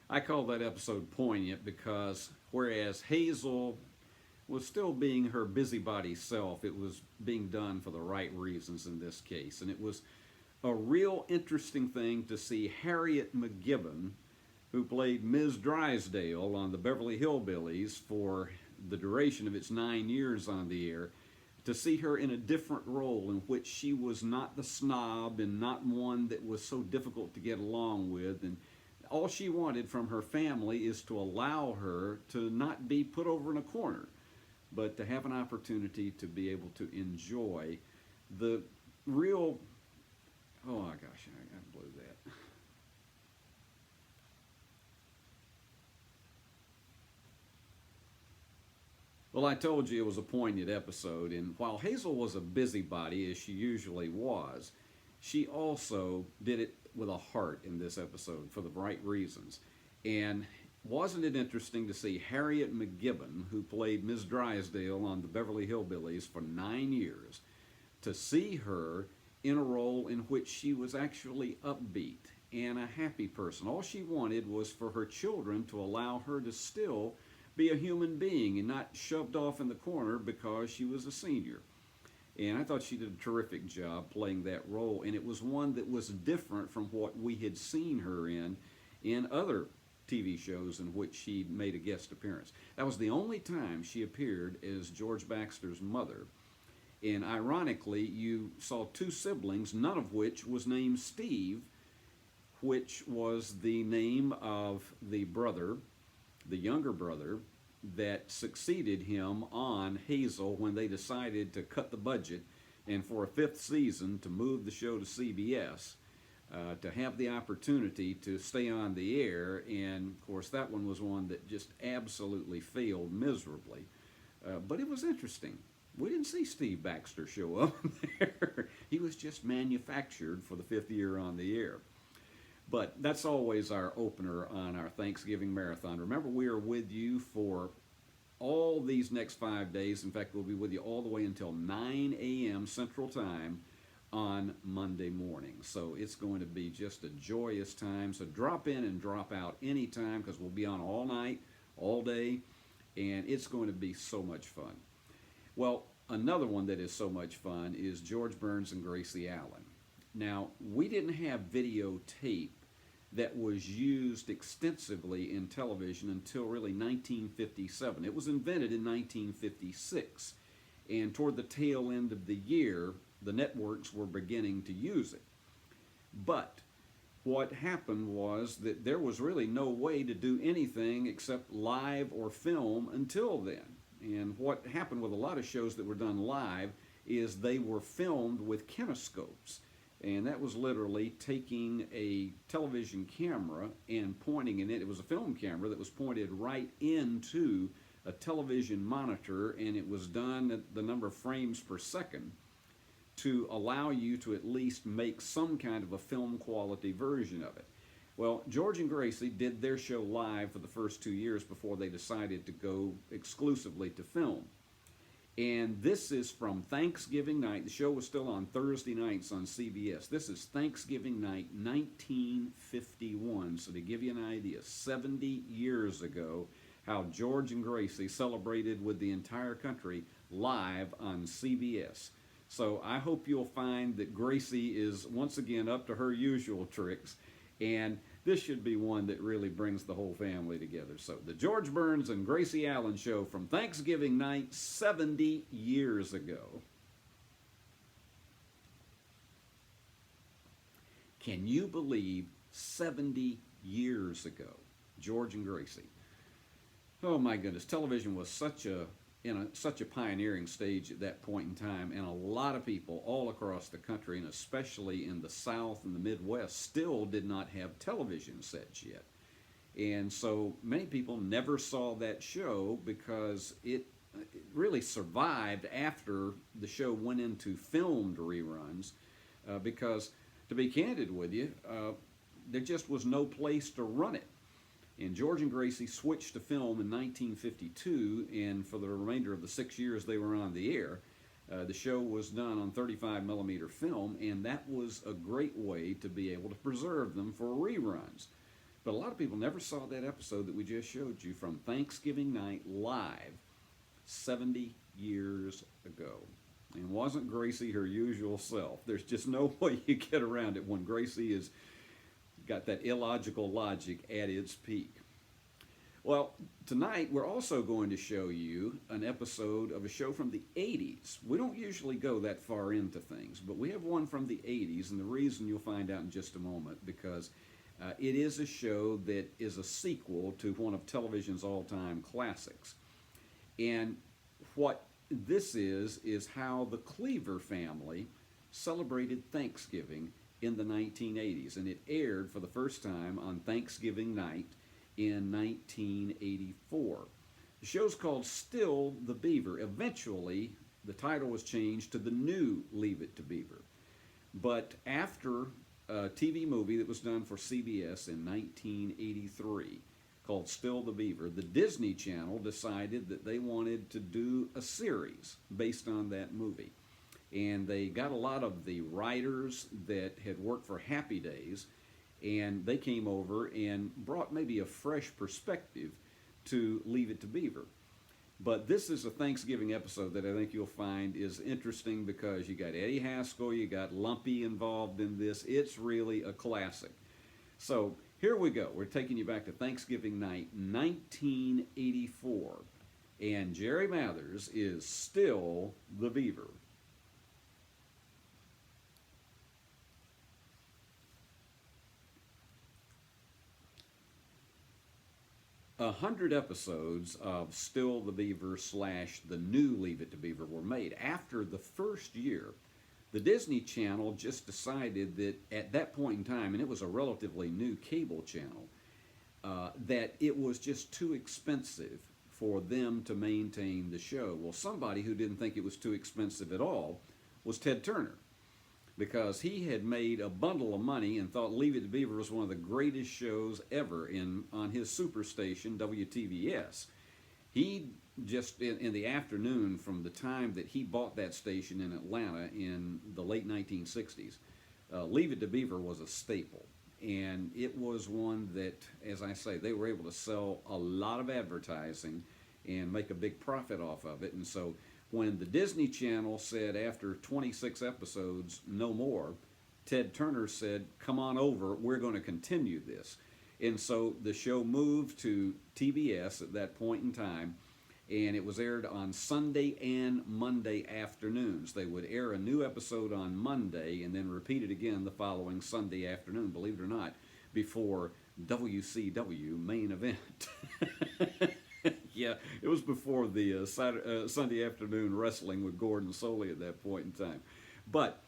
I call that episode poignant because whereas Hazel was still being her busybody self, it was being done for the right reasons in this case. And it was a real interesting thing to see Harriet McGibbon, who played Ms. Drysdale on the Beverly Hillbillies for the duration of its 9 years on the air, to see her in a different role in which she was not the snob and not one that was so difficult to get along with. And all she wanted from her family is to allow her to not be put over in a corner, but to have an opportunity to be able to enjoy the real, oh my gosh, I blew that. Well, I told you it was a poignant episode, and while Hazel was a busybody, as she usually was, she also did it with a heart in this episode for the right reasons. And wasn't it interesting to see Harriet McGibbon, who played Ms. Drysdale on the Beverly Hillbillies for 9 years, to see her in a role in which she was actually upbeat and a happy person. All she wanted was for her children to allow her to still be a human being and not shoved off in the corner because she was a senior. And I thought she did a terrific job playing that role, and it was one that was different from what we had seen her in other TV shows in which she made a guest appearance. That was the only time she appeared as George Baxter's mother. And ironically, you saw two siblings, none of which was named Steve, which was the name of the brother, the younger brother, that succeeded him on Hazel when they decided to cut the budget and for a fifth season to move the show to CBS, to have the opportunity to stay on the air. And of course that one was one that just absolutely failed miserably. But it was interesting. We didn't see Steve Baxter show up there. He was just manufactured for the fifth year on the air. But that's always our opener on our Thanksgiving Marathon. Remember, we are with you for all these next 5 days. In fact, we'll be with you all the way until 9 a.m. Central Time on Monday morning. So it's going to be just a joyous time. So drop in and drop out anytime, because we'll be on all night, all day, and it's going to be so much fun. Well, another one that is so much fun is George Burns and Gracie Allen. Now, we didn't have videotape that was used extensively in television until really 1957. It was invented in 1956, and toward the tail end of the year, the networks were beginning to use it. But what happened was that there was really no way to do anything except live or film until then. And what happened with a lot of shows that were done live is they were filmed with kinescopes. And that was literally taking a television camera and pointing in it. It was a film camera that was pointed right into a television monitor, and it was done at the number of frames per second to allow you to at least make some kind of a film quality version of it. Well, George and Gracie did their show live for the first 2 years before they decided to go exclusively to film. And this is from Thanksgiving night. The show was still on Thursday nights on CBS. This is Thanksgiving night, 1951. So to give you an idea, 70 years ago, how George and Gracie celebrated with the entire country live on CBS. So I hope you'll find that Gracie is once again up to her usual tricks, and this should be one that really brings the whole family together. So the George Burns and Gracie Allen show from Thanksgiving night 70 years ago. Can you believe 70 years ago, George and Gracie? Oh my goodness, television was such a pioneering stage at that point in time, and a lot of people all across the country, and especially in the South and the Midwest, still did not have television sets yet. And so many people never saw that show because it really survived after the show went into filmed reruns, because, to be candid with you, there just was no place to run it. And George and Gracie switched to film in 1952, and for the remainder of the 6 years they were on the air, the show was done on 35 millimeter film, and that was a great way to be able to preserve them for reruns. But a lot of people never saw that episode that we just showed you from Thanksgiving night live 70 years ago. And wasn't Gracie her usual self? There's just no way you get around it when Gracie has got that illogical logic at its peak. Well, tonight we're also going to show you an episode of a show from the 80s. We don't usually go that far into things, but we have one from the 80s, and the reason you'll find out in just a moment, because it is a show that is a sequel to one of television's all-time classics. And what this is how the Cleaver family celebrated Thanksgiving in the 1980s, and it aired for the first time on Thanksgiving night in 1984. The show's called Still the Beaver. Eventually, the title was changed to The New Leave It to Beaver. But after a TV movie that was done for CBS in 1983, called Still the Beaver, the Disney Channel decided that they wanted to do a series based on that movie. And they got a lot of the writers that had worked for Happy Days, and they came over and brought maybe a fresh perspective to Leave It to Beaver. But this is a Thanksgiving episode that I think you'll find is interesting because you got Eddie Haskell, you got Lumpy involved in this. It's really a classic. So here we go. We're taking you back to Thanksgiving night, 1984. And Jerry Mathers is still the Beaver. 100 episodes of Still the Beaver / The New Leave It to Beaver were made. After the first year, the Disney Channel just decided that at that point in time, and it was a relatively new cable channel, that it was just too expensive for them to maintain the show. Well, somebody who didn't think it was too expensive at all was Ted Turner, because he had made a bundle of money and thought Leave It to Beaver was one of the greatest shows ever on his superstation, WTVS. He just, in the afternoon, from the time that he bought that station in Atlanta in the late 1960s, Leave It to Beaver was a staple. And it was one that, as I say, they were able to sell a lot of advertising and make a big profit off of it. And so when the Disney Channel said after 26 episodes, no more, Ted Turner said, come on over, we're going to continue this. And so the show moved to TBS at that point in time, and it was aired on Sunday and Monday afternoons. They would air a new episode on Monday and then repeat it again the following Sunday afternoon, believe it or not, before WCW Main Event. Yeah, it was before the Sunday afternoon wrestling with Gordon Soley at that point in time. But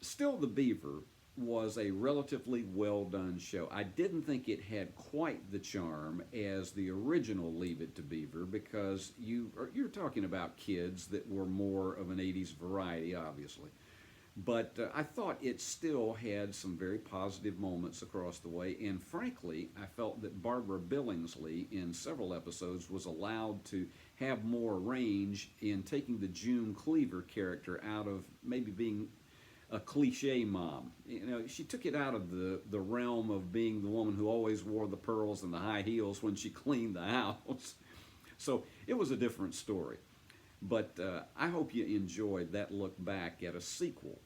Still the Beaver was a relatively well-done show. I didn't think it had quite the charm as the original Leave It to Beaver, because you're talking about kids that were more of an 80s variety, obviously. But I thought it still had some very positive moments across the way, and frankly, I felt that Barbara Billingsley in several episodes was allowed to have more range in taking the June Cleaver character out of maybe being a cliche mom. You know, she took it out of the realm of being the woman who always wore the pearls and the high heels when she cleaned the house. So it was a different story. But I hope you enjoyed that look back at a sequel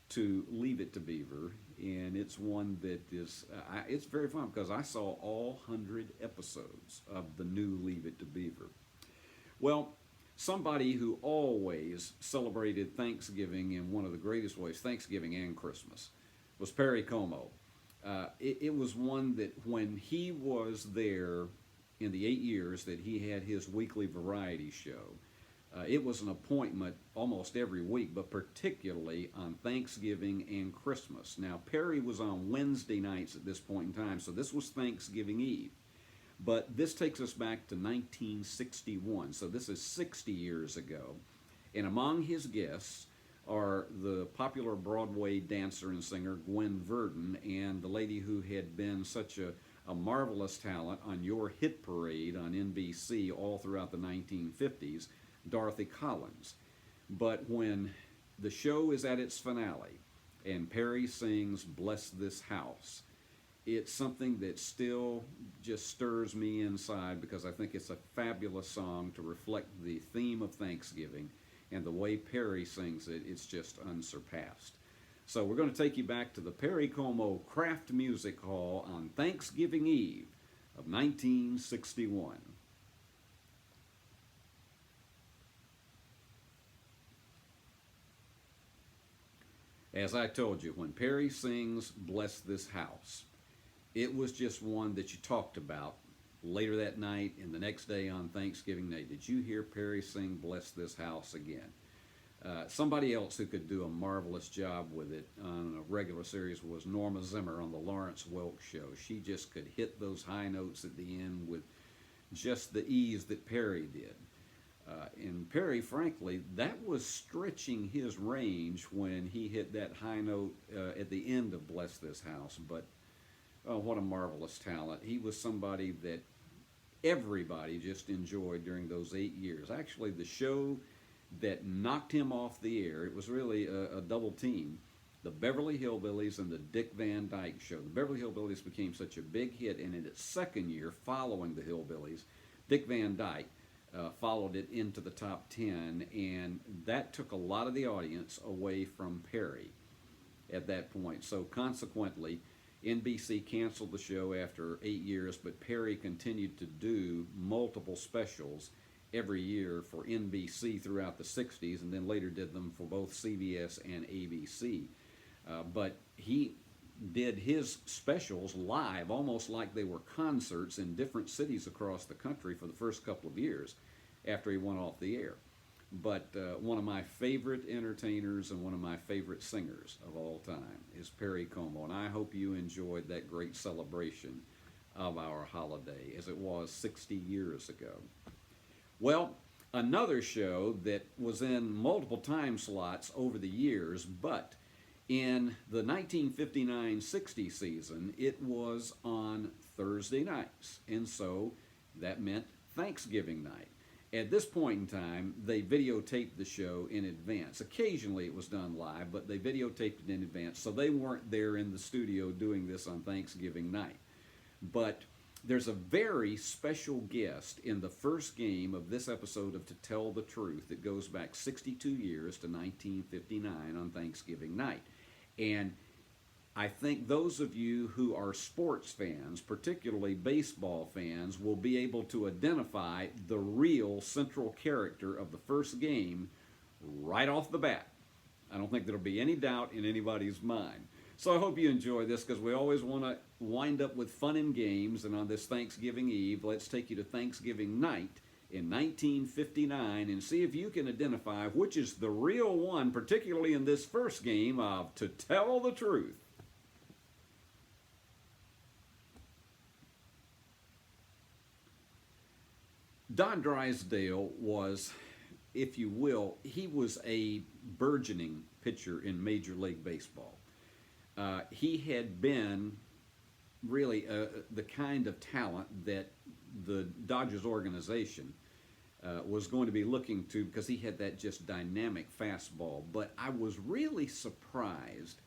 to Leave It to Beaver, and it's one that is, it's very fun because I saw all 100 episodes of the new Leave It to Beaver. Well, somebody who always celebrated Thanksgiving in one of the greatest ways, Thanksgiving and Christmas, was Perry Como. It was one that when he was there in the 8 years that he had his weekly variety show, it was an appointment almost every week, but particularly on Thanksgiving and Christmas. Now, Perry was on Wednesday nights at this point in time, so this was Thanksgiving Eve. But this takes us back to 1961, so this is 60 years ago. And among his guests are the popular Broadway dancer and singer Gwen Verdon and the lady who had been such a marvelous talent on Your Hit Parade on NBC all throughout the 1950s, Dorothy Collins. But when the show is at its finale and Perry sings Bless This House, it's something that still just stirs me inside because I think it's a fabulous song to reflect the theme of Thanksgiving, and the way Perry sings it, it's just unsurpassed. So we're going to take you back to the Perry Como Craft Music Hall on Thanksgiving Eve of 1961. As I told you, when Perry sings Bless This House, it was just one that you talked about later that night and the next day on Thanksgiving Day. Did you hear Perry sing Bless This House again? Somebody else who could do a marvelous job with it on a regular series was Norma Zimmer on the Lawrence Welk Show. She just could hit those high notes at the end with just the ease that Perry did. And Perry, frankly, that was stretching his range when he hit that high note at the end of Bless This House. But what a marvelous talent. He was somebody that everybody just enjoyed during those 8 years. Actually, the show that knocked him off the air, it was really a double team, the Beverly Hillbillies and the Dick Van Dyke Show. The Beverly Hillbillies became such a big hit, and in its second year following the Hillbillies, Dick Van Dyke followed it into the top 10, and that took a lot of the audience away from Perry at that point. So consequently, NBC canceled the show after 8 years, but Perry continued to do multiple specials every year for NBC throughout the 60s, and then later did them for both CBS and ABC. But he did his specials live, almost like they were concerts in different cities across the country for the first couple of years after he went off the air. But one of my favorite entertainers and one of my favorite singers of all time is Perry Como, and I hope you enjoyed that great celebration of our holiday as it was 60 years ago. Well, another show that was in multiple time slots over the years, but in the 1959-60 season, it was on Thursday nights, and so that meant Thanksgiving night. At this point in time, they videotaped the show in advance. Occasionally it was done live, but they videotaped it in advance, so they weren't there in the studio doing this on Thanksgiving night. But there's a very special guest in the first game of this episode of To Tell the Truth that goes back 62 years to 1959 on Thanksgiving night. And I think those of you who are sports fans, particularly baseball fans, will be able to identify the real central character of the first game right off the bat. I don't think there'll be any doubt in anybody's mind. So I hope you enjoy this, because we always want to wind up with fun and games. And on this Thanksgiving Eve, let's take you to Thanksgiving night in 1959 and see if you can identify which is the real one, particularly in this first game of To Tell the Truth. Don Drysdale was, if you will, he was a burgeoning pitcher in Major League Baseball. He had been really the kind of talent that the Dodgers organization was going to be looking to, because he had that just dynamic fastball. But I was really surprised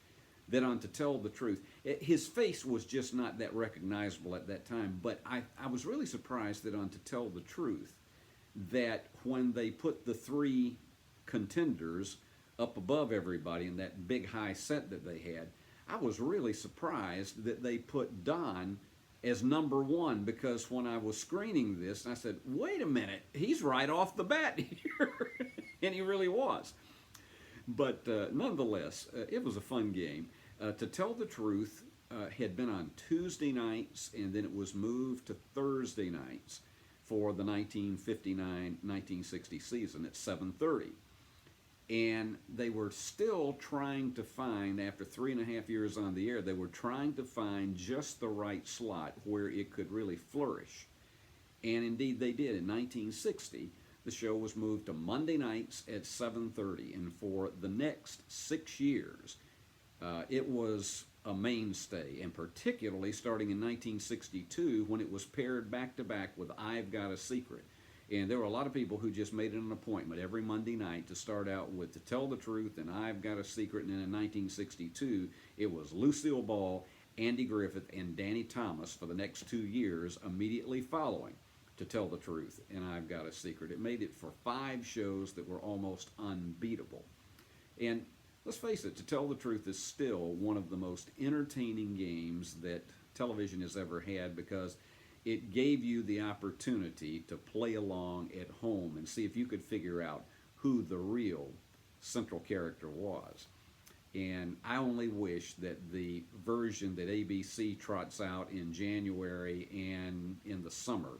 that on To Tell the Truth, his face was just not that recognizable at that time, but I was really surprised that on To Tell the Truth, that when they put the three contenders up above everybody in that big high set that they had, I was really surprised that they put Don as number one, because when I was screening this, I said, wait a minute, he's right off the bat here. And he really was. But nonetheless, it was a fun game. To Tell the Truth had been on Tuesday nights, and then it was moved to Thursday nights for the 1959-1960 season at 7:30. And they were still trying to find, after 3.5 years on the air, they were trying to find just the right slot where it could really flourish. And indeed they did. In 1960, the show was moved to Monday nights at 7:30. And for the next 6 years, it was a mainstay. And particularly starting in 1962, when it was paired back-to-back with I've Got a Secret. And there were a lot of people who just made it an appointment every Monday night to start out with To Tell the Truth and I've Got a Secret. And then in 1962, it was Lucille Ball Andy Griffith and Danny Thomas for the next 2 years immediately following To Tell the Truth and I've Got a Secret. It made it for 5 shows that were almost unbeatable. And let's face it, To Tell the Truth is still one of the most entertaining games that television has ever had because it gave you the opportunity to play along at home and see if you could figure out who the real central character was. And I only wish that the version that ABC trots out in January and in the summer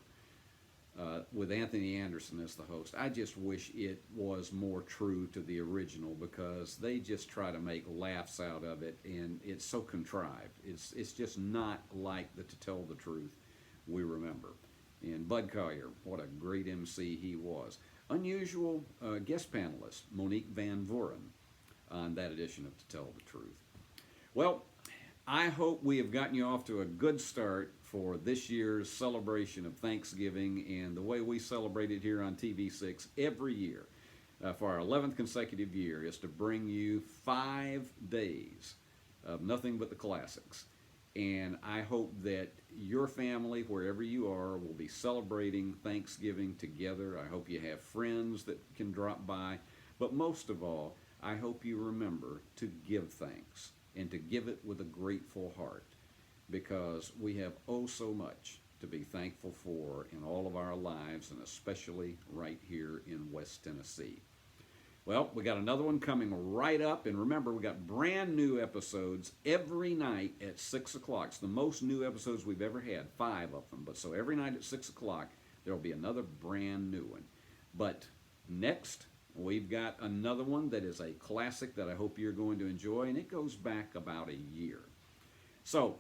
with Anthony Anderson as the host, I just wish it was more true to the original because they just try to make laughs out of it and it's so contrived. It's just not like the To Tell the Truth we remember. And Bud Collier, what a great MC he was. Unusual guest panelist, Monique Van Voren, on that edition of To Tell the Truth. Well, I hope we have gotten you off to a good start for this year's celebration of Thanksgiving and the way we celebrate it here on TV6 every year for our 11th consecutive year is to bring you 5 days of nothing but the classics. And I hope that your family, wherever you are, will be celebrating Thanksgiving together. I hope you have friends that can drop by. But most of all, I hope you remember to give thanks and to give it with a grateful heart because we have oh so much to be thankful for in all of our lives and especially right here in West Tennessee. Well, we got another one coming right up, and remember, we got brand new episodes every night at 6 o'clock. It's the most new episodes we've ever had, 5 of them. But so every night at 6 o'clock, there will be another brand new one. But next, we've got another one that is a classic that I hope you're going to enjoy, and it goes back about a year. So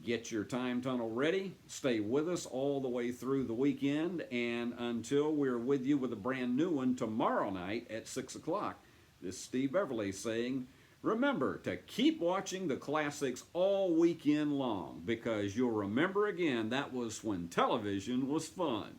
get your time tunnel ready. Stay with us all the way through the weekend, and until we're with you with a brand new one tomorrow night at 6 o'clock, this is Steve Beverly saying, remember to keep watching the classics all weekend long because you'll remember again that was when television was fun.